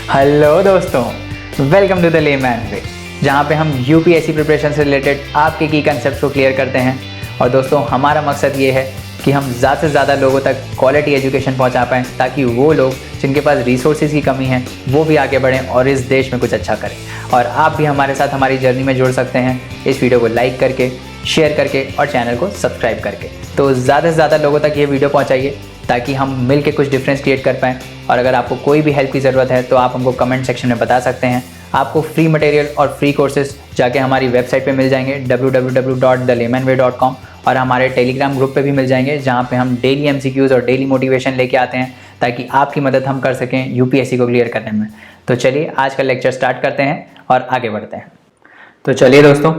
Hello दोस्तों, welcome to the layman वे, जहाँ पे हम यूपीएससी प्रिपरेशन से रिलेटेड आपके की कंसेप्ट को क्लियर करते हैं। और दोस्तों, हमारा मकसद ये है कि हम ज़्यादा से ज़्यादा लोगों तक क्वालिटी एजुकेशन पहुँचा पाएँ, ताकि वो लोग जिनके पास रिसोर्सेज की कमी है वो भी आगे बढ़ें और इस देश में कुछ अच्छा करें। और आप भी हमारे साथ हमारी जर्नी में जुड़ सकते हैं इस वीडियो को लाइक करके, शेयर करके और चैनल को सब्सक्राइब करके। तो ज़्यादा से ज़्यादा लोगों तक ये वीडियो पहुँचाइए ताकि हम मिल के कुछ डिफरेंस क्रिएट कर पाएँ। और अगर आपको कोई भी हेल्प की ज़रूरत है तो आप हमको कमेंट सेक्शन में बता सकते हैं। आपको फ्री मटेरियल और फ्री कोर्सेज जाके हमारी वेबसाइट पे मिल जाएंगे www.thelaymanway.com, और हमारे टेलीग्राम ग्रुप पे भी मिल जाएंगे, जहाँ पे हम डेली एमसीक्यूज़ और डेली मोटिवेशन लेके आते हैं ताकि आपकी मदद हम कर सकें यूपीएससी को क्लियर करने में। तो चलिए आज का लेक्चर स्टार्ट करते हैं और आगे बढ़ते हैं। तो चलिए दोस्तों,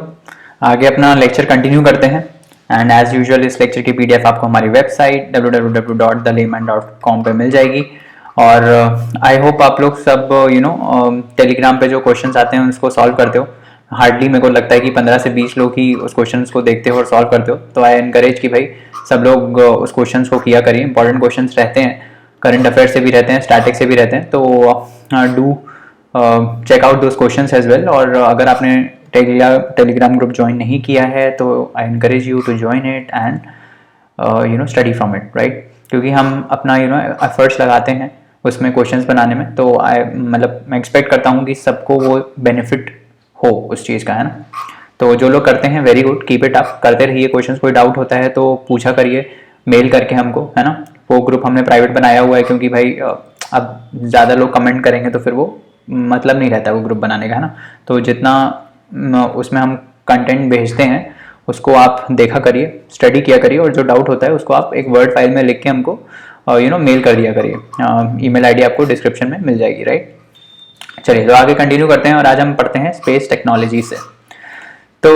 आगे अपना लेक्चर कंटिन्यू करते हैं। एंड एज यूजुअल इस लेक्चर की पीडीएफ आपको हमारी वेबसाइट www.thelayman.com पे मिल जाएगी। और आई होप आप लोग सब टेलीग्राम पे जो क्वेश्चंस आते हैं उसको सॉल्व करते हो। हार्डली मेरे को लगता है कि 15 से 20 लोग ही उस क्वेश्चंस को देखते हो और सॉल्व करते हो। तो आई एनकरेज कि भाई सब लोग उस क्वेश्चंस को किया करिए। इंपॉर्टेंट क्वेश्चंस रहते हैं, करंट अफेयर से भी रहते हैं, स्टैटिक से भी रहते हैं। तो do check out those questions as well. और अगर आपने टेलीग्राम ग्रुप ज्वाइन नहीं किया है तो I encourage you to join it and study from it, right. क्योंकि हम अपना एफर्ट्स लगाते हैं उसमें क्वेश्चंस बनाने में। तो मैं एक्सपेक्ट करता हूँ कि सबको वो बेनिफिट हो उस चीज़ का, है ना। तो जो लोग करते हैं very good, keep it up, करते रहिए। क्वेश्चंस कोई डाउट होता है तो पूछा करिए मेल करके हमको, है ना। वो ग्रुप हमने प्राइवेट बनाया हुआ है क्योंकि भाई अब ज़्यादा लोग कमेंट करेंगे तो फिर वो मतलब नहीं रहता वो ग्रुप बनाने का, है ना। तो जितना उसमें हम कंटेंट भेजते हैं उसको आप देखा करिए, स्टडी किया करिए, और जो डाउट होता है उसको आप एक वर्ड फाइल में लिख के हमको मेल कर दिया करिए। ईमेल आईडी आपको डिस्क्रिप्शन में मिल जाएगी, राइट। चलिए तो आगे कंटिन्यू करते हैं और आज हम पढ़ते हैं स्पेस टेक्नोलॉजी से। तो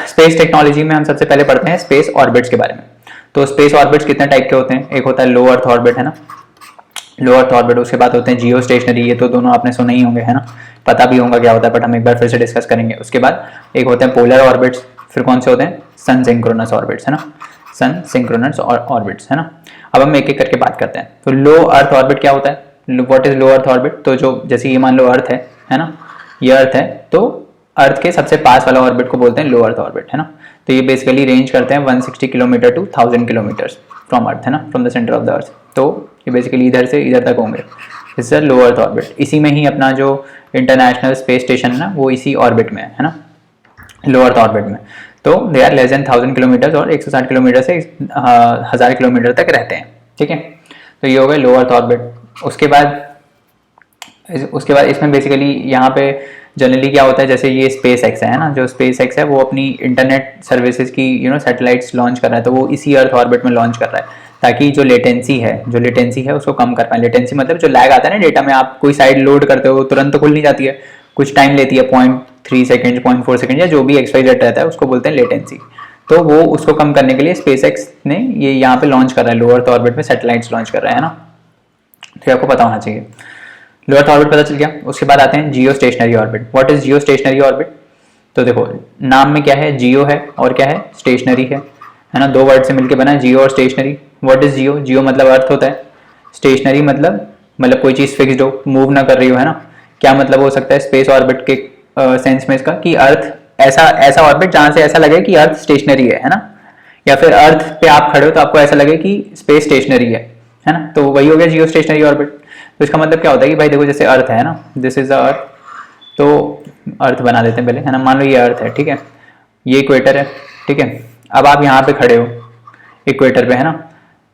स्पेस टेक्नोलॉजी में हम सबसे पहले पढ़ते हैं स्पेस ऑर्बिट्स के बारे में। तो स्पेस ऑर्बिट्स कितने टाइप के होते हैं? एक होता है लो अर्थ ऑर्बिट, है ना, लो अर्थ ऑर्बिट। उसके बाद होते हैं जियो स्टेशनरी, ये तो दोनों आपने सुने ही होंगे, है ना, पता भी होगा क्या होता है, बट हम एक बार फिर से डिस्कस करेंगे। उसके बाद एक होते हैं पोलर ऑर्बिट्स। फिर कौन से होते हैं? सन सिंक्रोनस ऑर्बिट्स, है ना, सन सिंक्रोनस ऑर्बिट्स, है ना। अब हम एक एक करके बात करते हैं। तो लो अर्थ ऑर्बिट क्या होता है? What is low earth orbit? तो जो जैसे ये मान लो अर्थ है ना, ये अर्थ है, तो अर्थ के सबसे पास वाला ऑर्बिट को बोलते हैं लो अर्थ ऑर्बिट, है ना। तो ये बेसिकली रेंज करते हैं 160 किलोमीटर टू 1000 किलोमीटर फ्रॉम अर्थ, है ना, from the centre of the earth. तो ये बेसिकली इधर से इधर तक होंगे। It's a low earth orbit. इसी में ही अपना जो इंटरनेशनल स्पेस स्टेशन है ना, वो इसी ऑर्बिट में है ना, लो अर्थ ऑर्बिट में। तो they are less than 1000 kilometre और 160 किलोमीटर से 1000 किलोमीटर तक रहते हैं, ठीक है। तो ये हो गए लो अर्थ ऑर्बिट। उसके बाद इसमें बेसिकली यहाँ पे जनरली क्या होता है, जैसे ये स्पेस एक्स है ना, जो स्पेस एक्स है वो अपनी इंटरनेट सर्विसेज की सैटेलाइट्स लॉन्च कर रहा है। तो वो इसी अर्थ ऑर्बिट में लॉन्च कर रहा है ताकि जो लेटेंसी है उसको कम कर पाए। लेटेंसी मतलब जो लैग आता है ना डेटा में, आप कोई साइट लोड करते हो तुरंत तो खुल नहीं जाती है, कुछ टाइम लेती है, 0.3 सेकेंड, 0.4 सेकेंड, या जो भी XYZ रहता है उसको बोलते हैं लेटेंसी। तो वो उसको कम करने के लिए स्पेस एक्स ने ये यहाँ पे लॉन्च कर रहा है, लो अर्थ ऑर्बिट में सैटेलाइट्स लॉन्च कर रहा है ना। तो आपको पता होना चाहिए। लो अर्थ ऑर्बिट पता चल गया। उसके बाद आते हैं जियो stationery orbit. What is Jio stationery orbit? तो देखो नाम में क्या है, जियो है और क्या है, स्टेशनरी है ना। दो वर्ड से मिलकर बना है जियो और स्टेशनरी। व्हाट इज जियो? जियो मतलब अर्थ होता है, स्टेशनरी मतलब कोई चीज फिक्स्ड हो, मूव ना कर रही हो, है ना। क्या मतलब हो सकता है स्पेस ऑर्बिट के सेंस में इसका, कि अर्थ ऐसा ऑर्बिट जहां से ऐसा लगे कि अर्थ स्टेशनरी है ना, या फिर अर्थ पे आप खड़े हो तो आपको ऐसा लगे कि स्पेस स्टेशनरी है ना। तो वही हो गया जियो स्टेशनरी ऑर्बिट। तो इसका मतलब क्या होता है कि भाई देखो जैसे अर्थ है ना, दिस इज द अर्थ, तो अर्थ बना देते हैं पहले, है ना। मान लो ये अर्थ है, ठीक है, ये इक्वेटर है, ठीक है। अब आप यहाँ पे खड़े हो इक्वेटर पे, है ना,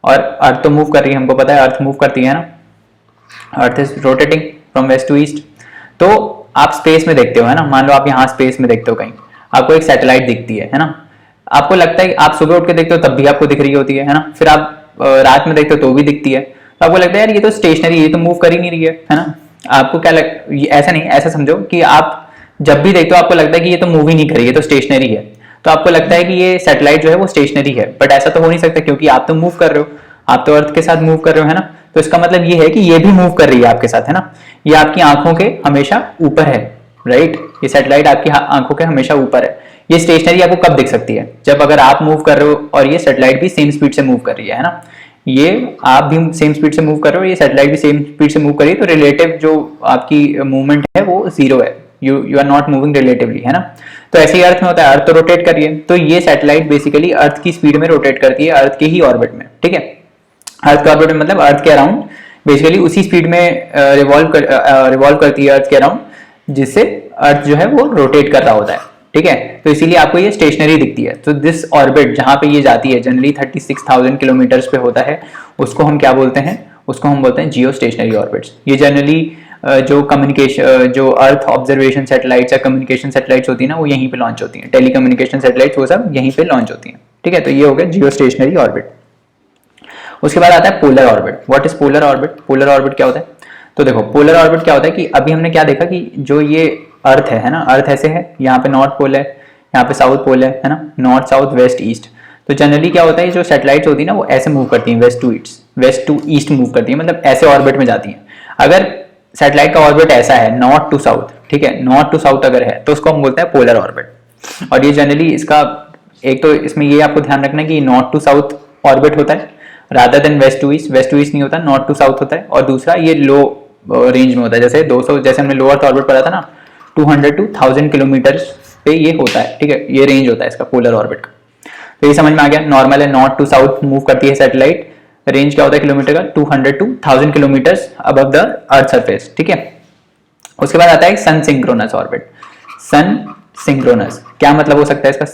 और अर्थ तो मूव कर रही है, हमको पता है अर्थ मूव करती है ना, earth is rotating from west to east. तो आप स्पेस में देखते हो, है ना, मान लो आप यहाँ स्पेस में देखते हो, कहीं आपको एक सैटेलाइट दिखती है ना। आपको लगता है आप सुबह उठ के देखते हो तब भी आपको दिख रही होती है ना, फिर आप रात में देखते हो तो भी दिखती है। तो आपको लगता है यार ये तो स्टेशनरी, ये तो मूव कर ही नहीं रही है ना। आपको क्या ऐसा नहीं, ऐसा समझो कि आप जब भी देखते हो आपको लगता है कि ये तो मूव ही नहीं कर रही है, तो स्टेशनरी है। तो आपको लगता है कि ये सैटेलाइट जो है वो स्टेशनरी है, बट ऐसा तो हो नहीं सकता क्योंकि आप तो मूव कर रहे हो, आप तो अर्थ के साथ मूव कर रहे हो, है ना। तो इसका मतलब ये है कि ये भी मूव कर रही है आपके साथ, है ना। ये आपकी आंखों के हमेशा ऊपर है, राइट। ये सैटेलाइट आपकी आंखों के हमेशा ऊपर है। ये स्टेशनरी आपको कब दिख सकती है? जब अगर आप मूव कर रहे हो और ये सैटेलाइट भी सेम स्पीड से मूव कर रही है ना। ये आप भी सेम स्पीड से मूव कर रहे हो, ये सैटेलाइट भी सेम स्पीड से मूव कर रही है, तो रिलेटिव जो आपकी मूवमेंट है वो जीरो है, you are not moving relatively, है ना। तो ऐसे ही अर्थ में होता है, अर्थ तो रोटेट कर रही है, तो ये सैटेलाइट बेसिकली अर्थ की स्पीड में रोटेट करती है, अर्थ के ही ऑर्बिट में, ठीक है। अर्थ के ऑर्बिट में मतलब अर्थ के अराउंड बेसिकली उसी स्पीड में रिवॉल्व करती है अर्थ के अराउंड, जिससे अर्थ जो है वो रोटेट कर रहा होता है, ठीक है। तो इसीलिए आपको ये स्टेशनरी दिखती है। तो दिस ऑर्बिट जहां पे ये जाती है जनरली 36,000 किलोमीटर्स पे होता है, उसको हम क्या बोलते हैं, उसको हम बोलते हैं जियो स्टेशनरी ऑर्बिट्स। ये जनरली जो कम्युनिकेशन, जो अर्थ ऑब्जर्वेशन सैटेलाइट्स या कम्युनिकेशन सैटेलाइट्स होती है ना, वो यहीं पे लॉन्च होती हैं, टेलीकम्युनिकेशन सैटेलाइट्स वो सब यहीं पे लॉन्च होती हैं, ठीक है। तो ये हो गया जियो स्टेशनरी ऑर्बिट। उसके बाद आता है polar orbit. What is polar orbit? Polar orbit क्या होता है? तो देखो पोलर ऑर्बिट क्या होता है कि अभी हमने क्या देखा कि जो ये अर्थ है ना, अर्थ ऐसे है, यहाँ पे नॉर्थ पोल है, यहाँ पे साउथ पोल है ना, नॉर्थ साउथ वेस्ट ईस्ट। तो जनरली क्या होता है, जो सैटेलाइट्स होती है ना वो ऐसे मूव करती हैं, वेस्ट टू ईस्ट मूव करती है, मतलब ऐसे ऑर्बिट में जाती हैं। अगर सैटेलाइट का ऑर्बिट ऐसा है नॉर्थ टू साउथ, ठीक है, नॉर्थ टू साउथ अगर है तो उसको हम बोलते हैं पोलर ऑर्बिट। और ये जनरली इसका एक तो इसमें ये आपको ध्यान रखना है कि नॉर्थ टू साउथ ऑर्बिट होता है rather than west to east नहीं होता, नॉर्थ टू साउथ होता है। और दूसरा ये लो रेंज में होता है, जैसे 200, जैसे हमने लो अर्थ ऑर्बिट पढ़ा था ना, 200 to 1000 किलोमीटर पे ये होता है, ठीक है, ये रेंज होता है इसका पोलर ऑर्बिट का। तो ये समझ में आ गया, नॉर्मल है, नॉर्थ टू साउथ मूव करती है सैटेलाइट, रेंज क्या होता है किलोमीटर का, 200 to 1000 kilometre above the earth surface, ठीक है। उसके बाद आता है सन सिंक्रोनस ऑर्बिट। सन सिंक्रोनस क्या मतलब हो सकता है इसका?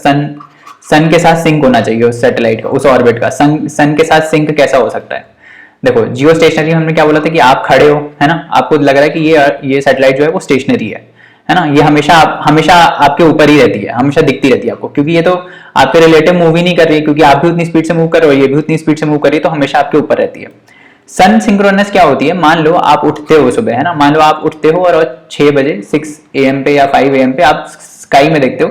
सन के साथ सिंक होना चाहिए उस सैटेलाइट का, उस ऑर्बिट का। सन के साथ सिंक कैसा हो सकता है? देखो जियो स्टेशनरी हमने क्या बोला था कि आप खड़े हो, है ना, आपको लग रहा है कि ये सैटेलाइट जो है वो स्टेशनरी है ना, ये हमेशा आपके ऊपर ही रहती है, हमेशा दिखती रहती है आपको, क्योंकि ये तो आपके रिलेटिव मूव ही नहीं कर रही है, क्योंकि आप भी उतनी स्पीड से मूव कर रहे हो, ये भी उतनी स्पीड से मूव कर रही है, तो हमेशा आपके ऊपर रहती है। सन सिंक्रोनस क्या होती है? मान लो आप उठते हो सुबह, है ना, मान लो आप उठते हो और 6 बजे 6 AM पे या 5 AM पे आप स्काई में देखते हो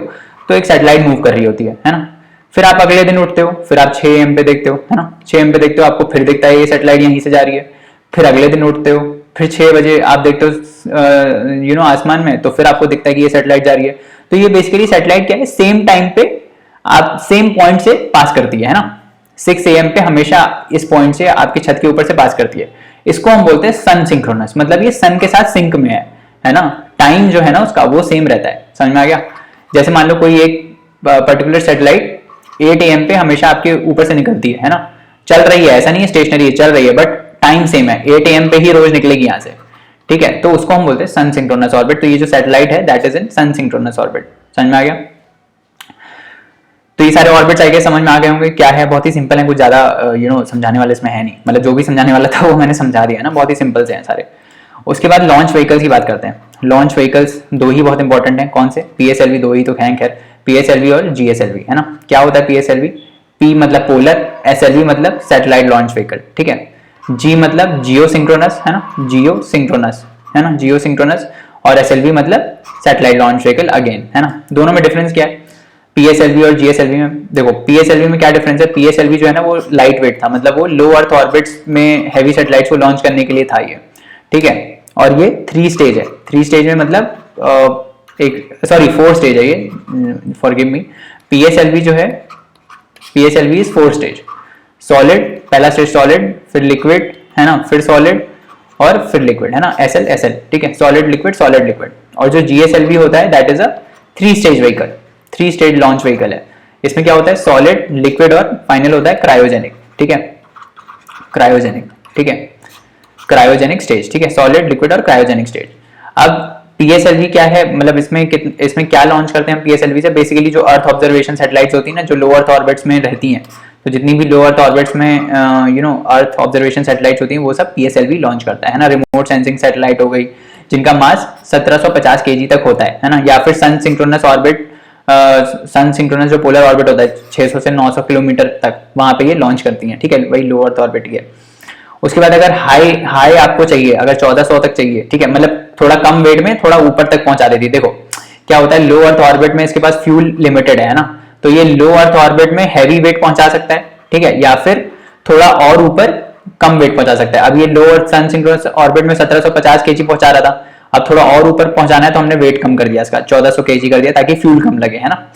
तो एक सैटेलाइट मूव कर रही होती है ना। फिर आप अगले दिन उठते हो, फिर आप 6 AM पे देखते हो, है ना, 6 AM पे देखते हो, आपको फिर दिखता है ये सैटेलाइट यहीं से जा रही है। फिर अगले दिन उठते हो, फिर 6 बजे आप देखते हो आसमान में, तो फिर आपको दिखता है कि ये सैटेलाइट जा रही है। तो ये बेसिकली सैटेलाइट क्या है, सेम टाइम पे आप सेम पॉइंट से पास करती है ना, 6 AM पे हमेशा इस पॉइंट से आपकी छत के ऊपर से पास करती है। इसको हम बोलते हैं सन सिंक्रोनस, मतलब ये सन के साथ सिंक में है ना, टाइम जो है ना उसका वो सेम रहता है। समझ में आ गया? जैसे मान लो कोई एक पर्टिकुलर सैटेलाइट 8 AM पे हमेशा आपके ऊपर से निकलती है ना, चल रही है, ऐसा नहीं है स्टेशनरी है, चल रही है, बट टाइम सेम है, 8 AM पे ही रोज निकलेगी यहाँ से, ठीक है। तो उसको हम बोलते हैं सन सिंक्रोनस ऑर्बिट। तो ये जो सैटेलाइट है that is in sun synchronous orbit. समझ में आ गया? तो ये सारे ऑर्बिट्स आई गेस समझ में आ गए होंगे। क्या है, बहुत ही सिंपल है, कुछ ज्यादा समझाने वाला इसमें है नहीं, मतलब जो भी समझाने वाला था वो मैंने समझा दिया ना, बहुत ही सिंपल से हैं सारे। उसके बाद लॉन्च व्हीकल्स की बात करते हैं। लॉन्च व्हीकल्स दो ही बहुत इंपॉर्टेंट है, कौन से? PSLV दो ही तो हैं, खैर PSLV और GSLV, है ना। क्या होता है PSLV? P मतलब पोलर, SLV मतलब सैटेलाइट लॉन्च व्हीकल, ठीक है। G मतलब जियो सिंक्रोनस, है ना, जियो सिंक्रोनस, है ना, जियो सिंक्रोनस। और SLV मतलब सैटेलाइट लॉन्च व्हीकल अगेन, है ना। दोनों में डिफरेंस क्या है PSLV और GSLV में? देखो PSLV में क्या डिफरेंस है, PSLV जो है ना वो लाइट वेट था, मतलब वो लो अर्थ ऑर्बिट्स में हैवी सैटेलाइट्स को लॉन्च करने के लिए था ये, ठीक है। और ये 3 स्टेज है, 3 स्टेज में मतलब 4 स्टेज है ये, फॉरगिव मी। PSLV जो है, PSLV इज 4 स्टेज। सॉलिड, पहला स्टेज सॉलिड, फिर लिक्विड, है ना, फिर सॉलिड और फिर लिक्विड, है ना, SL, ठीक है, सॉलिड लिक्विड। और जो GSLV होता है that is a 3 stage vehicle, 3 stage launch vehicle है। इसमें क्या होता है, सॉलिड, लिक्विड और फाइनल होता है क्रायोजेनिक, ठीक है, क्रायोजेनिक, ठीक है, क्रायोजेनिक स्टेज, ठीक है, सॉलिड, लिक्विड और क्रायोजेनिक स्टेज। अब PSLV क्या है, मतलब इसमें क्या लॉन्च करते हैं PSLV से? बेसिकली जो अर्थ ऑब्जर्वेशन सैटेलाइट्स होती है ना, जो लो अर्थ ऑर्बिट्स में रहती हैं, तो जितनी भी लो अर्थ ऑर्बिट्स में अर्थ ऑब्जर्वेशन सैटेलाइट्स होती हैं वो सब PSLV लॉन्च करता है ना। रिमोट सेंसिंग सैटेलाइट हो गई जिनका मास 1750 kg तक होता है ना, या फिर सन सिंक्रोनस ऑर्बिट, सन सिंक्रोनस जो पोलर ऑर्बिट होता है 600 से 900 किलोमीटर तक, वहां पे ये लॉन्च करती हैं, ठीक है, वही लो अर्थ ऑर्बिट ही है। उसके बाद अगर हाई आपको चाहिए, अगर 1400 तक चाहिए, ठीक है, मतलब थोड़ा कम वेट में थोड़ा ऊपर तक पहुंचा देती है। देखो क्या होता है, लो अर्थ ऑर्बिट में इसके पास फ्यूल लिमिटेड है ना, तो ये लो अर्थ ऑर्बिट में हैवी वेट पहुंचा सकता है, ठीक है, या फिर थोड़ा और ऊपर कम वेट पहुंचा सकता है। अब ये लो अर्थ सन सिंक्रोनस ऑर्बिट में 1750 kg पहुंचा रहा था, अब थोड़ा और ऊपर पहुंचाना है तो हमने वेट कम कर दिया इसका, 1400 kg कर दिया ताकि फ्यूल कम लगे, है ना।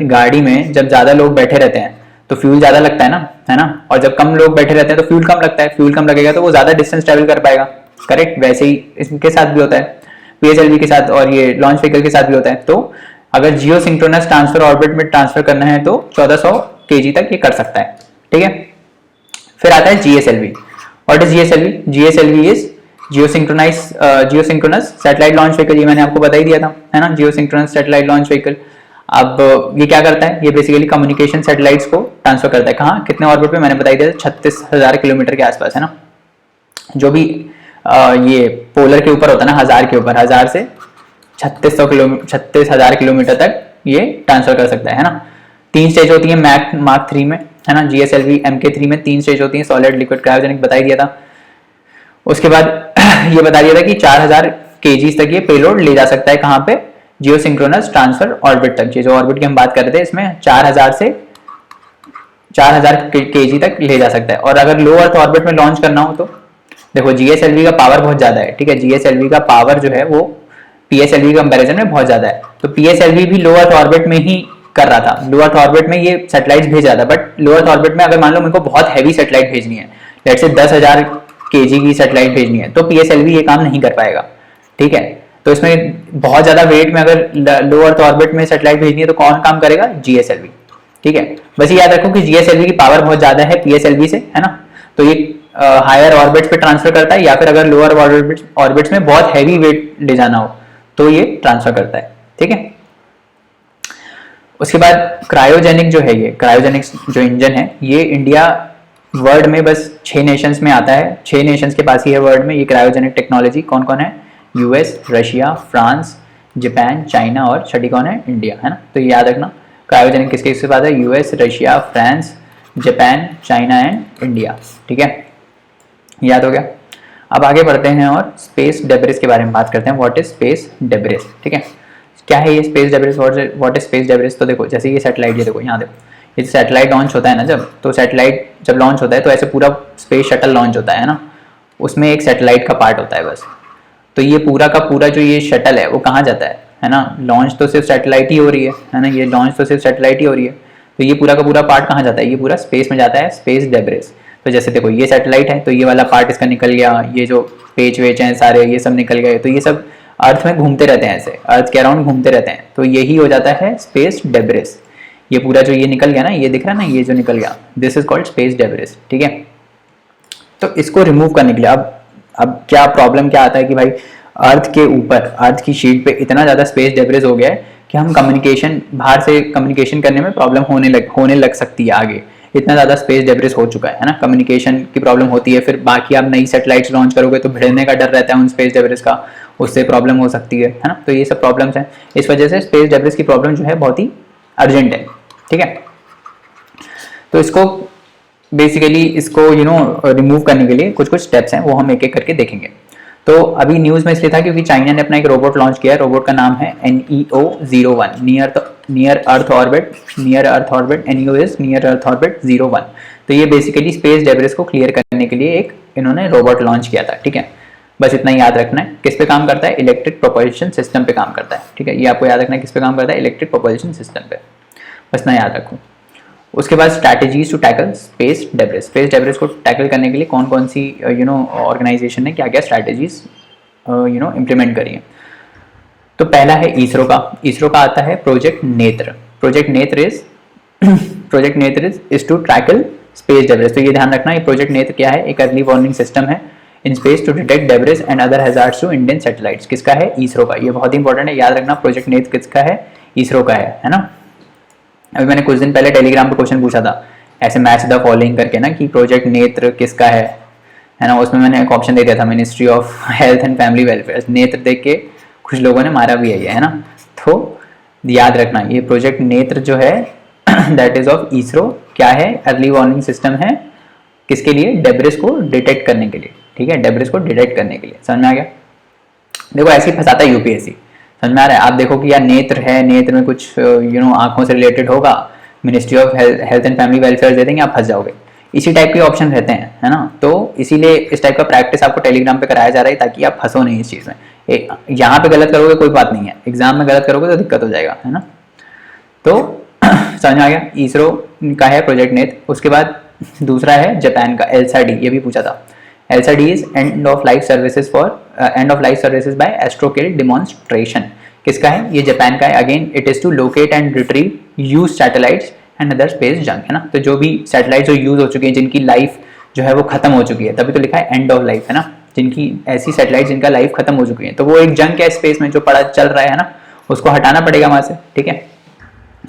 गाड़ी में जब ज्यादा लोग बैठे रहते हैं तो फ्यूल ज़्यादा लगता है ना, और जब कम लोग बैठे रहते हैं तो फ्यूल कम लगता है, फ्यूल कम लगेगा तो वो ज़्यादा डिस्टेंस ट्रेवल कर पाएगा। करेक्ट, वैसे ही इसके साथ भी होता है, PSLV के साथ और ये लॉन्च व्हीकल के साथ भी होता है। तो अगर जियो सिंक्रोनस ट्रांसफर ऑर्बिट में ट्रांसफर करना है तो 1400 kg तक ये कर सकता है, ठीक है। फिर आता है GSLV। What is GSLV? GSLV is geosynchronous satellite launch vehicle. ये मैंने आपको बता ही दिया था, है ना, जियोसिंक्रोनस सैटेलाइट लॉन्च व्हीकल। अब ये क्या करता है? ये बेसिकली कम्युनिकेशन सैटेलाइट्स को ट्रांसफर करता है। कहाँ, कितने ऑर्बिट पे? मैंने बताई दिया 36,000 किलोमीटर के आसपास, है ना। जो भी ये पोलर के ऊपर होता है ना, 1000 के ऊपर, 1000 से 36,000 किलोमीटर तक ये ट्रांसफर कर सकता है ना। 3 स्टेज होती है मार्क 3 में, है ना। GSLV MK3 में 3 स्टेज होती है, सॉलिड, लिक्विड, क्रायोजेनिक बता दिया था। उसके बाद ये बता दिया था कि 4000 kg तक ये पेलोड ले जा सकता है। कहाँ पे? जियो सिंक्रोनस ट्रांसफर ऑर्बिट तक। ये जो ऑर्बिट की हम बात कर रहे थे, इसमें 4000 से 4000 kg तक ले जा सकता है। और अगर लो अर्थ ऑर्बिट में लॉन्च करना हो तो देखो, GSLV का पावर बहुत ज्यादा है, ठीक है। GSLV का पावर जो है वो PSLV कंपैरिजन में बहुत ज्यादा है। तो PSLV भी लो अर्थ ऑर्बिट में ही कर रहा था, लो अर्थ ऑर्बिट में ये सैटेलाइट भेज रहा था। बट लो अर्थ ऑर्बिट में अगर मान लो मेरे को बहुत हैवी सैटेलाइट भेजनी है, लेट्स से 10,000 kg की सैटेलाइट भेजनी है, तो PSLV ये काम नहीं कर पाएगा, ठीक है। तो इसमें बहुत ज्यादा वेट में अगर लो अर्थ ऑर्बिट में सैटेलाइट भेजनी है तो कौन काम करेगा? GSLV, ठीक है। बस ये याद रखो कि GSLV की पावर बहुत ज्यादा है PSLV से, है ना। तो ये हायर ऑर्बिट्स पे ट्रांसफर करता है, या फिर अगर लोअर ऑर्बिट्स में बहुत हैवी वेट ले जाना हो तो ये ट्रांसफर करता है, ठीक है। उसके बाद क्रायोजेनिक जो है, ये क्रायोजेनिक जो इंजन है, ये इंडिया वर्ल्ड में बस 6 नेशंस में आता है, 6 नेशंस के पास ही है वर्ल्ड में ये क्रायोजेनिक टेक्नोलॉजी। कौन कौन है? US, Russia, France, Japan, China, और छठी कौन है? इंडिया, है ना। तो ये याद रखना, क्रायोजेनिक किसके किसके पास है? US, Russia, France, Japan, China and India, ठीक है। याद हो गया। अब आगे बढ़ते हैं और स्पेस डेब्रिस के बारे में बात करते हैं। व्हाट इज स्पेस डेब्रिस, ठीक है। क्या है ये space debris? What is space debris? तो देखो, जैसे ये सैटेलाइट, ये देखो यहाँ देखो, ये सैटेलाइट लॉन्च होता है ना, तो सैटेलाइट जब लॉन्च होता है तो ऐसे पूरा स्पेस शटल लॉन्च होता है ना, उसमें एक सैटेलाइट का पार्ट होता है बस। तो ये पूरा का पूरा जो ये शटल है वो कहाँ जाता है ना। लॉन्च तो सिर्फ सैटेलाइट ही हो रही है ना, ये लॉन्च तो सिर्फ सैटेलाइट ही हो रही है। तो ये पूरा का पूरा पार्ट कहाँ जाता है? ये पूरा स्पेस में जाता है, स्पेस डेब्रिस। तो जैसे देखो, ये सैटेलाइट है तो ये वाला पार्ट इसका निकल गया, ये जो पेच वेच हैं सारे ये सब निकल गए, तो ये सब अर्थ में घूमते रहते हैं, ऐसे अर्थ के अराउंड घूमते रहते हैं। तो यही हो जाता है स्पेस डेब्रिस। ये पूरा जो ये निकल गया ना, ये दिख रहा है ना, ये जो निकल गया, this is called space debris, ठीक है। तो इसको रिमूव करने के लिए अब क्या प्रॉब्लम क्या आता है कि भाई अर्थ के ऊपर, अर्थ की शीट पे इतना ज़्यादा स्पेस डेब्रिस हो गया है कि हम कम्युनिकेशन, बाहर से कम्युनिकेशन करने में प्रॉब्लम होने लग सकती है आगे। इतना ज़्यादा स्पेस डेब्रिस हो चुका है ना, कम्युनिकेशन की प्रॉब्लम होती है। फिर बाकी आप नई सैटेलाइट्स लॉन्च करोगे तो भिड़ने का डर रहता है उन स्पेस डेब्रिस का, उससे प्रॉब्लम हो सकती है ना। तो ये सब प्रॉब्लम्स हैं, इस वजह से स्पेस डेब्रिस की प्रॉब्लम जो है बहुत ही अर्जेंट है, ठीक है। तो इसको बेसिकली इसको रिमूव करने के लिए कुछ कुछ स्टेप्स हैं, वो हम एक एक करके देखेंगे। तो अभी न्यूज़ में इसलिए था क्योंकि चाइना ने अपना एक रोबोट लॉन्च किया है। रोबोट का नाम है NEO-01, near earth orbit. NEO is near earth orbit 01। तो ये बेसिकली स्पेस डेब्रिस को क्लियर करने के लिए एक इन्होंने रोबोट लॉन्च किया था, ठीक है। बस इतना ही याद रखना है। किस पे काम करता है? इलेक्ट्रिक प्रोपल्शन सिस्टम पे काम करता है, ठीक है। ये आपको याद रखना है, किस पे काम करता है? इलेक्ट्रिक प्रोपल्शन सिस्टम पे, बस इतना याद रखो। उसके बाद strategies to tackle space debris. Space debris को टैकल करने के लिए कौन कौन सी ऑर्गेनाइजेशन ने क्या क्या स्ट्रैटेजीज इम्प्लीमेंट करी है। तो पहला है इसरो का। इसरो का आता है project Netra. Project Netra is to tackle space debris. तो ये ध्यान रखना, ये प्रोजेक्ट नेत्र क्या है? एक अर्ली वार्निंग सिस्टम है in space to detect debris and other hazards to Indian satellites. किसका है? इसरो का। ये बहुत इंपॉर्टेंट है, याद रखना। प्रोजेक्ट नेत्र किसका है? इसरो का है ना। अभी मैंने कुछ दिन पहले टेलीग्राम पे क्वेश्चन पूछा था, ऐसे मैच द फॉलोइंग करके ना, कि प्रोजेक्ट नेत्र किसका है ना। उसमें मैंने एक ऑप्शन दे दिया था, ministry of health and family welfare. नेत्र देख के कुछ लोगों ने मारा भी है ना। तो याद रखना, ये प्रोजेक्ट नेत्र जो है दैट इज ऑफ इसरो। क्या है? अर्ली वार्निंग सिस्टम है, किसके लिए? डेब्रिस को डिटेक्ट करने के लिए, ठीक है। डेब्रिस को डिटेक्ट करने के लिए, समझ में आ गया। देखो ऐसे ही फंसाता है यूपीएससी, समझ में आ रहा है। आप देखो कि यार नेत्र है, नेत्र में कुछ आंखों से रिलेटेड होगा, ministry of health and family welfare दे देंगे, आप फंस जाओगे। इसी टाइप के ऑप्शन रहते हैं, है ना। तो इसीलिए इस टाइप का प्रैक्टिस आपको टेलीग्राम पे कराया जा रहा है, ताकि आप फंसो नहीं इस चीज़ में। यहाँ पे गलत करोगे कोई बात नहीं है, एग्जाम में गलत करोगे तो दिक्कत हो जाएगा, है ना। तो समझ में आ गया। इसरो का है प्रोजेक्ट नेट। उसके बाद दूसरा है जापान का एलसाडी, ये भी पूछा था। ELSAD is end of life services by Astroscale demonstration. किसका है? ये जापान का है। Again it is to locate and retrieve use satellites and other space junk, है ना। तो जो भी सैटेलाइट जो यूज हो चुकी है, जिनकी लाइफ जो है वो खत्म हो चुकी है, तभी तो लिखा है एंड ऑफ लाइफ, है ना। जिनकी ऐसी सैटेलाइट जिनका लाइफ खत्म हो चुकी है, तो वो एक जंक है स्पेस में जो पड़ा चल रहा है ना, उसको हटाना पड़ेगा वहां से, ठीक है।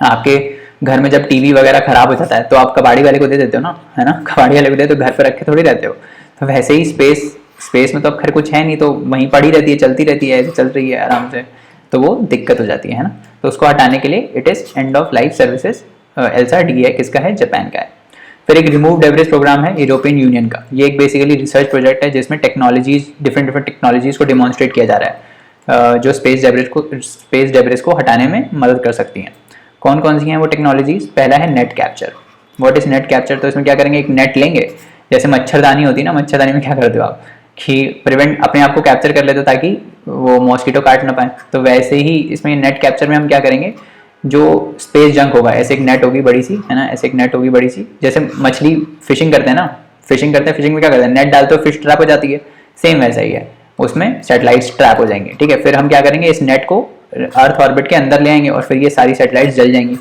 आपके घर में जब टीवी वगैरह खराब हो जाता है तो आप कबाड़ी वाले को दे देते हो ना, है ना। कबाड़ी वाले को दे तो घर पे रखे थोड़ी रहते हो। तो वैसे ही स्पेस में तो अब खैर कुछ है नहीं, तो वहीं पड़ी रहती है, चलती रहती है, ऐसे चल रही है आराम से, तो वो दिक्कत हो जाती है ना। तो उसको हटाने के लिए it is end of life services, ELSAD है, किसका है? जापान का है। फिर एक रिमूव डेब्रिस प्रोग्राम है यूरोपियन यूनियन का। ये एक बेसिकली रिसर्च प्रोजेक्ट है जिसमें टेक्नोलॉजीज, डिफरेंट टेक्नोलॉजीज को डिमॉन्स्ट्रेट किया जा रहा है, जो स्पेस डेब्रिस को हटाने में मदद कर सकती हैं। कौन कौन सी हैं वो टेक्नोलॉजीज? पहला है net capture. What is net capture? तो इसमें क्या करेंगे, एक नेट लेंगे, जैसे मच्छरदानी होती है ना, मच्छरदानी में क्या करते हो आप कि प्रिवेंट अपने आप को कैप्चर कर लेते हो ताकि वो मॉस्किटो काट ना पाए। तो वैसे ही इसमें नेट कैप्चर में हम क्या करेंगे, जो स्पेस जंक होगा, ऐसे एक नेट होगी बड़ी सी, है ना, ऐसे एक नेट होगी बड़ी सी, जैसे मछली फिशिंग करते हैं ना, फिशिंग में क्या करते हैं, नेट डालते हो, फिश ट्रैप हो जाती है, सेम वैसा ही है, उसमें सैटेलाइट्स ट्रैप हो जाएंगे, ठीक है। फिर हम क्या करेंगे, इस नेट को अर्थ ऑर्बिट के अंदर ले आएंगे और फिर ये सारी सैटेलाइट्स जल जाएंगी,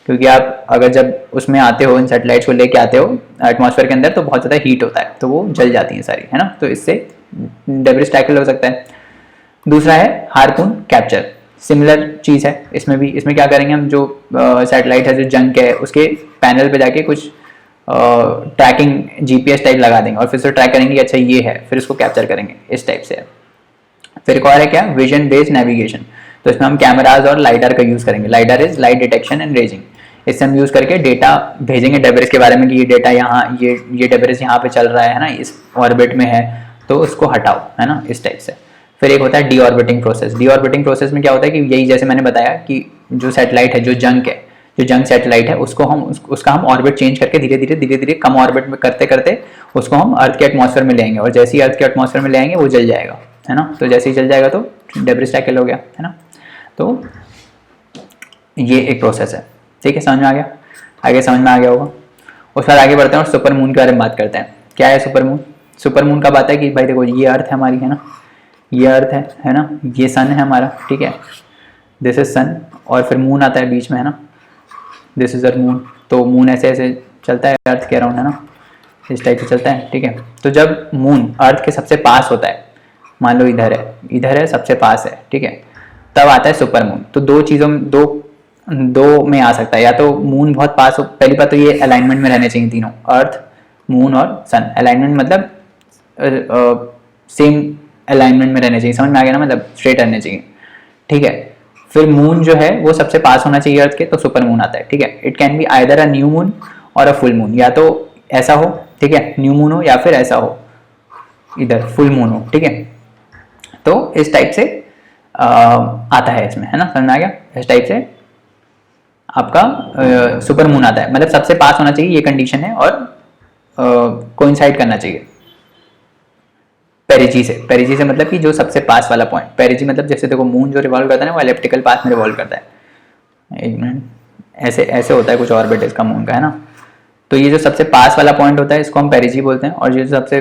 क्योंकि आप अगर जब उसमें आते हो, इन सैटेलाइट्स को लेके आते हो एटमॉस्फेयर के अंदर, तो बहुत ज़्यादा हीट होता है, तो वो जल जाती हैं सारी, है ना। तो इससे डेब्रिस टैकल हो सकता है। दूसरा है हार्पून कैप्चर, सिमिलर चीज़ है इसमें भी। इसमें क्या करेंगे हम, जो सैटेलाइट है, जो जंक है, उसके पैनल पे जाके कुछ ट्रैकिंग जीपीएस टाइप लगा देंगे और फिर से ट्रैक करेंगे कि अच्छा ये है, फिर उसको कैप्चर करेंगे, इस टाइप से है। फिर एक और है क्या, विजन बेस्ड नेविगेशन। तो इसमें हम कैमराज और लाइडर का यूज़ करेंगे। Lidar is light detection and raising. इससे हम यूज़ करके डेटा भेजेंगे डेब्रिस के बारे में कि ये डेटा यहाँ, ये डेब्रिस यहाँ पे चल रहा है ना, इस ऑर्बिट में है, तो उसको हटाओ, है ना, इस टाइप से। फिर एक होता है D orbiting process. D orbiting process में क्या होता है कि यही जैसे मैंने बताया कि जो सैटेलाइट है, जो जंक सैटेलाइट है, उसको हम उसका हम ऑर्बिट चेंज करके धीरे धीरे कम ऑर्बिट में करते करते उसको हम अर्थ के एटमॉस्फेयर में ले आएंगे, और जैसे ही अर्थ के एटमॉस्फेयर में ले आएंगे वो जल जाएगा, है ना। तो जैसे ही जल जाएगा तो डेब्रिस टैकल हो गया, है ना। तो ये एक प्रोसेस है, ठीक है, समझ में आ गया, आगे समझ में आ गया होगा। उसके बाद आगे बढ़ते हैं और सुपर मून के बारे में बात करते हैं। क्या है सुपर मून? सुपर मून का बात है कि भाई देखो, ये अर्थ है हमारी, है ना, ये अर्थ है ना, ये सन है हमारा, ठीक है, दिस इज सन, और फिर मून आता है बीच में, है ना, दिस इज अर मून। तो मून ऐसे ऐसे चलता है अर्थ के अराउंड, है ना, इस टाइप से चलता है, ठीक है। तो जब मून अर्थ के सबसे पास होता है, मान लो इधर है सबसे पास है, ठीक है, तब आता है सुपर मून। तो दो चीज़ों में दो में आ सकता है, या तो मून बहुत पास हो, पहली बात तो ये अलाइनमेंट में रहने चाहिए तीनों, अर्थ, मून और सन। अलाइनमेंट मतलब सेम अलाइनमेंट में रहने चाहिए, समझ में आ गया ना, मतलब स्ट्रेट रहने चाहिए, ठीक है। फिर मून जो है वो सबसे पास होना चाहिए अर्थ के, तो सुपर मून आता है, ठीक है। It can be either a new moon और अ फुल मून, या तो ऐसा हो, ठीक है, न्यू मून हो, या फिर ऐसा हो, इधर फुल मून हो, ठीक है। तो इस टाइप से आता है इसमें, है ना, समझ में आ गया। इस टाइप से आपका सुपर मून आता है, मतलब सबसे पास होना चाहिए, ये कंडीशन है, और कोइंसाइड करना चाहिए पेरिजी से मतलब कि जो सबसे पास वाला पॉइंट। पेरिजी मतलब जैसे देखो, मून जो रिवॉल्व करता है ना, वो एलिप्टिकल पाथ में रिवॉल्व करता है। एक मिनट, ऐसे होता है कुछ ऑर्बिट इसका मून का, है ना। तो ये जो सबसे पास वाला पॉइंट होता है इसको हम पेरिजी बोलते हैं, और ये जो सबसे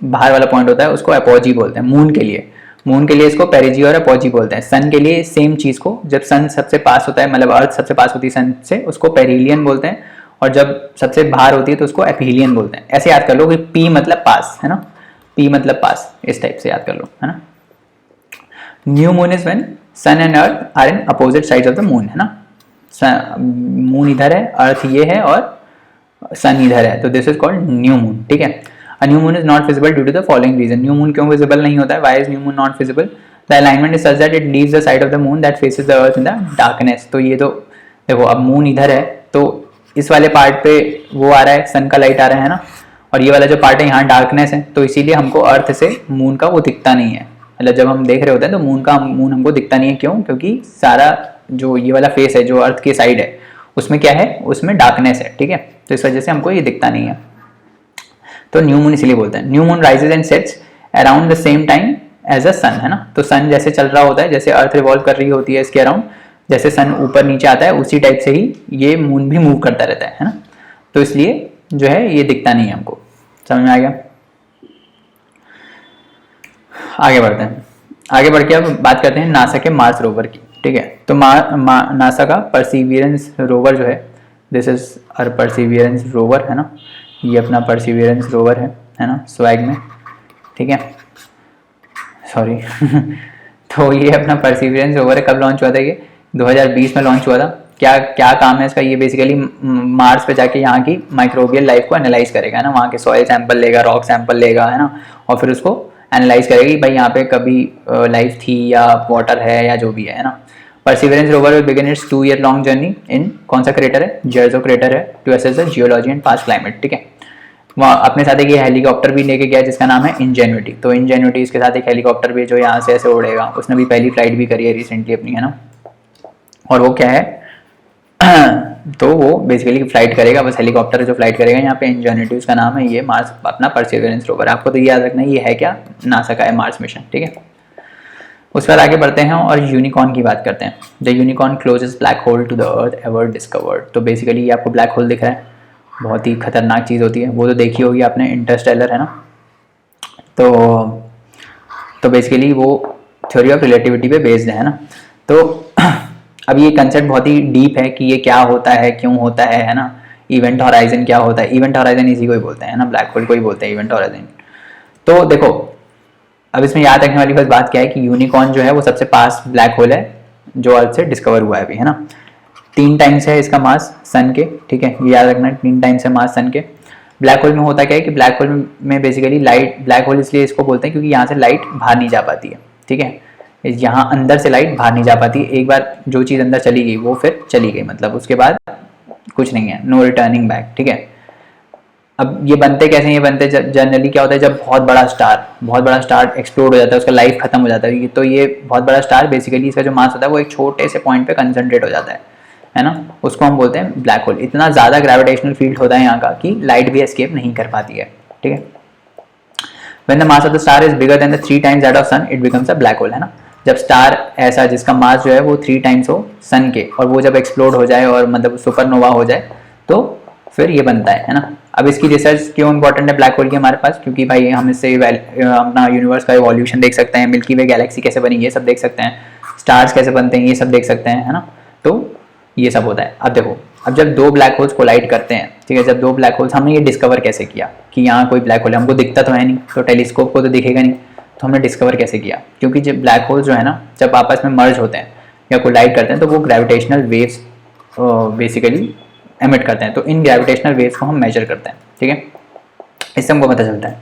बाहर वाला पॉइंट होता है उसको एपोजी बोलते हैं। मून के लिए इसको पेरिजी और एपोजी बोलते हैं। सन के लिए सेम चीज़ को, जब सन सबसे पास होता है, मतलब अर्थ सबसे पास होती है सन से, उसको पेरिलियन बोलते हैं, और जब सबसे बाहर होती है तो उसको एपीलियन बोलते हैं। ऐसे याद कर लो कि पी मतलब पास, है ना, पी मतलब पास, इस टाइप से याद कर लो, है ना। New moon is when sun and earth are in opposite sides of the moon, है ना। मून इधर है, अर्थ ये है, और सन इधर है, तो this is called new moon, ठीक है। A new moon is not visible due to the following reason. New moon क्यों विजिबल नहीं होता है? Why is new moon not visible? The alignment is such that it leaves the side of the moon that faces the earth in the darkness. तो ये तो देखो, अब moon इधर है, तो इस वाले पार्ट पे वो आ रहा है, सन का लाइट आ रहा है ना, और ये वाला जो पार्ट है यहाँ डार्कनेस है, तो इसीलिए हमको अर्थ से मून का वो दिखता नहीं है। मतलब जब हम देख रहे होते हैं तो मून हमको दिखता नहीं है। क्यों? क्योंकि सारा जो ये वाला फेस है, जो अर्थ की साइड है, उसमें क्या है, उसमें डार्कनेस है, ठीक है। तो इस वजह से हमको ये दिखता नहीं है। तो न्यू मून इसलिए बोलते हैं। New moon rises and sets around the same time as a sun, है ना। तो सन जैसे चल रहा होता है, जैसे अर्थ रिवॉल्व कर रही होती है इसके अराउंड, जैसे सन ऊपर नीचे आता है उसी टाइप से ही ये मून भी मूव करता रहता है ना, तो इसलिए जो है ये दिखता नहीं है हमको। समझ में आ गया? आगे बढ़ते हैं। आगे बढ़ के अब बात करते हैं नासा के मार्स रोवर की। ठीक है, तो नासा का परसिवियरेंस रोवर जो है, this is uh Perseverance rover है ना, ये अपना परसिवियरेंस रोवर है ना, स्वैग में। ठीक है, सॉरी तो ये अपना परसिवियरेंस रोवर है। कब लॉन्च हुआ था ये? 2020 में लॉन्च हुआ था। क्या क्या काम है इसका? ये बेसिकली मार्स पे जाके यहाँ की माइक्रोबियल लाइफ को एनालाइज करेगा, है ना, वहाँ के सॉइल सैंपल लेगा, रॉक सैंपल लेगा, है ना, और फिर उसको एनालाइज करेगा कि भाई यहाँ पे कभी लाइफ थी या वाटर है या जो भी है ना। Perseverance rover will begin its 2 year long journey in कौन सा क्रेटर है? जेर्जो क्रेटर है, to assess the geology and past climate. ठीक है, वहाँ अपने साथ एक ये हेलीकॉप्टर भी लेके गया जिसका नाम है इंजेन्युटी। तो इंजेन्युटी इसके साथ एक हेलीकॉप्टर भी जो यहाँ से ऐसे उड़ेगा, उसने भी पहली फ्लाइट भी करी है रिसेंटली अपनी, है ना। और वो क्या है तो वो बेसिकली फ्लाइट करेगा, बस हेलीकॉप्टर जो फ्लाइट करेगा यहाँ पे इंजेन्युटी उसका नाम है। ये मार्स अपना परसिवियरेंस रोवर, आपको तो ये याद रखना है ये है क्या? नासा का है मार्स मिशन। ठीक है, उस पर आगे बढ़ते हैं और यूनिकॉर्न की बात करते हैं। The unicorn closest black hole to the earth ever discovered. तो बेसिकली ये आपको ब्लैक होल दिख रहा है, बहुत ही खतरनाक चीज़ होती है, वो तो देखी होगी आपने, इंटरस्टेलर, है ना। तो बेसिकली वो थ्योरी ऑफ रिलेटिविटी पे बेस्ड है ना। तो अब ये कंसेप्ट बहुत ही डीप है कि ये क्या होता है, क्यों होता है ना। इवेंट हॉराइजन क्या होता है? इवेंट हॉराइजन इसी को ही बोलते हैं ना, ब्लैक होल को ही बोलते हैं इवेंट हॉराइजन। तो देखो, अब इसमें याद रखने वाली बस बात क्या है कि यूनिकॉर्न जो है वो सबसे पास ब्लैक होल है जो अर्थ से डिस्कवर हुआ है अभी, है ना। 3 टाइम्स है इसका मास सन के। ठीक है, ये याद रखना, 3 टाइम्स है मास सन के। ब्लैक होल में होता क्या है कि ब्लैक होल में बेसिकली लाइट, ब्लैक होल इसलिए इसको बोलते हैं क्योंकि यहाँ से लाइट बाहर नहीं जा पाती है। ठीक है, यहाँ अंदर से लाइट बाहर नहीं जा पाती। एक बार जो चीज़ अंदर चली गई वो फिर चली गई, मतलब उसके बाद कुछ नहीं है, नो रिटर्निंग बैक। ठीक है, अब ये बनते कैसे? ये बनते जनरली क्या होता है, जब बहुत बड़ा स्टार एक्सप्लोड हो जाता है, उसका लाइफ खत्म हो जाता है। तो ये बहुत बड़ा स्टार बेसिकली इसका जो मास होता है वो एक छोटे से पॉइंट पे कंसंट्रेट हो जाता है ना, उसको हम बोलते हैं ब्लैक होल। इतना ज़्यादा ग्रेविटेशनल फील्ड होता है यहाँ का कि लाइट भी एस्केप नहीं कर पाती है। ठीक है, when the mass of the star is bigger than the 3 times that of sun it becomes a black hole, है ना। जब स्टार ऐसा जिसका मास जो है वो 3 टाइम्स हो सन के, और वो जब एक्सप्लोड हो जाए और मतलब सुपरनोवा हो जाए तो फिर ये बनता है ना। अब इसकी रिसर्च क्यों इंपॉर्टेंट है ब्लैक होल की हमारे पास? क्योंकि भाई हम इससे अपना यूनिवर्स का इवोल्यूशन देख सकते हैं, मिल्की वे गैलेक्सी कैसे बनी ये सब देख सकते हैं, स्टार्स कैसे बनते हैं ये सब देख सकते हैं, है ना। तो ये सब होता है। अब देखो, अब जब 2 ब्लैक होल्स कोलाइड करते हैं, ठीक है, जब 2 ब्लैक होल्स, हमने ये डिस्कवर कैसे किया कि यहाँ कोई ब्लैक होल है? हमको दिखता तो है नहीं, तो टेलीस्कोप को तो दिखेगा नहीं, तो हमने डिस्कवर कैसे किया? क्योंकि जब ब्लैक होल्स जो है ना, जब आपस में मर्ज होते हैं या कोलाइड करते हैं तो वो ग्रेविटेशनल वेव्स बेसिकली एमिट करते हैं। तो इन ग्रेविटेशनल वेव्स को हम मेजर करते हैं। ठीक है, इससे हमको पता चलता है।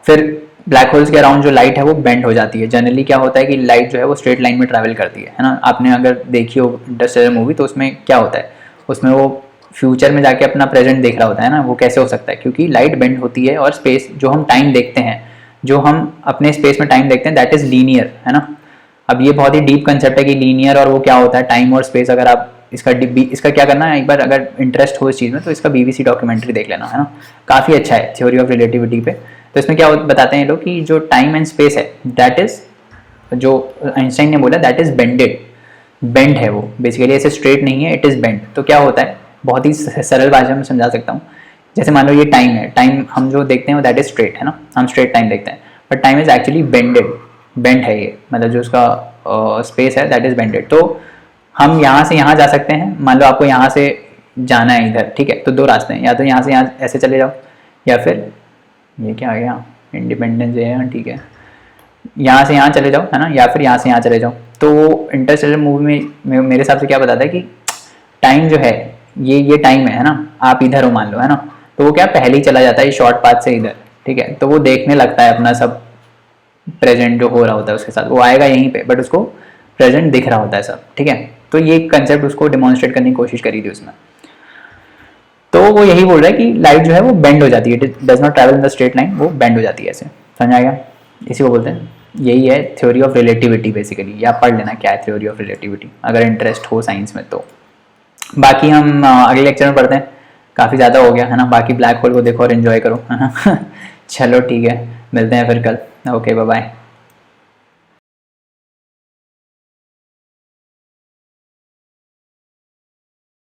फिर ब्लैक होल्स के अराउंड जो लाइट है वो बेंड हो जाती है। जनरली क्या होता है कि लाइट जो है वो स्ट्रेट लाइन में ट्रैवल करती है ना। आपने अगर देखी हो इंटरस्टेलर मूवी तो उसमें क्या होता है, उसमें वो फ्यूचर में जाके अपना प्रेजेंट देख रहा होता है ना। वो कैसे हो सकता है? क्योंकि लाइट बेंड होती है और स्पेस जो हम टाइम देखते हैं, जो हम अपने स्पेस में टाइम देखते हैं, दैट इज लीनियर, है ना। अब ये बहुत ही डीप कंसेप्ट है कि लीनियर और वो क्या होता है, टाइम और स्पेस। अगर आप इसका क्या करना है, एक बार अगर इंटरेस्ट हो इस चीज़ में तो इसका BBC डॉक्यूमेंट्री देख लेना, है ना, काफ़ी अच्छा है थ्योरी ऑफ रिलेटिविटी पे। तो इसमें क्या बताते हैं ये लोग कि जो टाइम एंड स्पेस है दैट इज, जो आइंस्टाइन ने बोला दैट इज बेंडेड, बेंड है वो बेसिकली, ऐसे स्ट्रेट नहीं है, इट इज बेंड। तो क्या होता है, बहुत ही सरल भाषा में समझा सकता हूँ। जैसे मान लो ये टाइम है, टाइम हम जो देखते हैं वो दैट इज स्ट्रेट, है ना, हम स्ट्रेट टाइम देखते हैं, but time is actually bended, bend है ये, मतलब जो उसका स्पेस है दैट इज बेंडेड। तो हम यहाँ से यहाँ जा सकते हैं, मान लो आपको यहाँ से जाना है इधर, ठीक है, तो 2 रास्ते हैं, या तो यहाँ से यहाँ ऐसे चले जाओ, या फिर ये क्या आ गया, इंडिपेंडेंस डे है, ठीक है, यहाँ से यहाँ चले जाओ, है ना, या फिर यहाँ से यहाँ चले जाओ। तो इंटरस्टेलर मूवी में मेरे हिसाब से क्या बताता है कि टाइम जो है ये टाइम है ना, आप इधर हो मान लो, है ना, तो वो क्या पहले ही चला जाता है शॉर्ट पाथ से इधर, ठीक है, तो वो देखने लगता है अपना सब प्रेजेंट जो हो रहा होता है उसके साथ, वो आएगा यहीं पे, बट उसको प्रेजेंट दिख रहा होता है सब, ठीक है। तो ये कंसेप्ट उसको डिमॉन्स्ट्रेट करने की कोशिश करी थी उसमें। तो वो यही बोल रहा है कि लाइट जो है वो बेंड हो जाती है, it does not travel in the straight line, वो बेंड हो जाती है ऐसे। समझ आ गया? इसी को बोलते हैं, यही है थ्योरी ऑफ रिलेटिविटी बेसिकली, या पढ़ लेना क्या है थ्योरी ऑफ रिलेटिविटी अगर इंटरेस्ट हो साइंस में तो। बाकी हम अगले लेक्चर में पढ़ते हैं, काफ़ी ज़्यादा हो गया है ना। बाकी ब्लैक होल को देखो और एंजॉय करो, है ना। चलो ठीक है, मिलते हैं फिर कल। Okay, bye bye.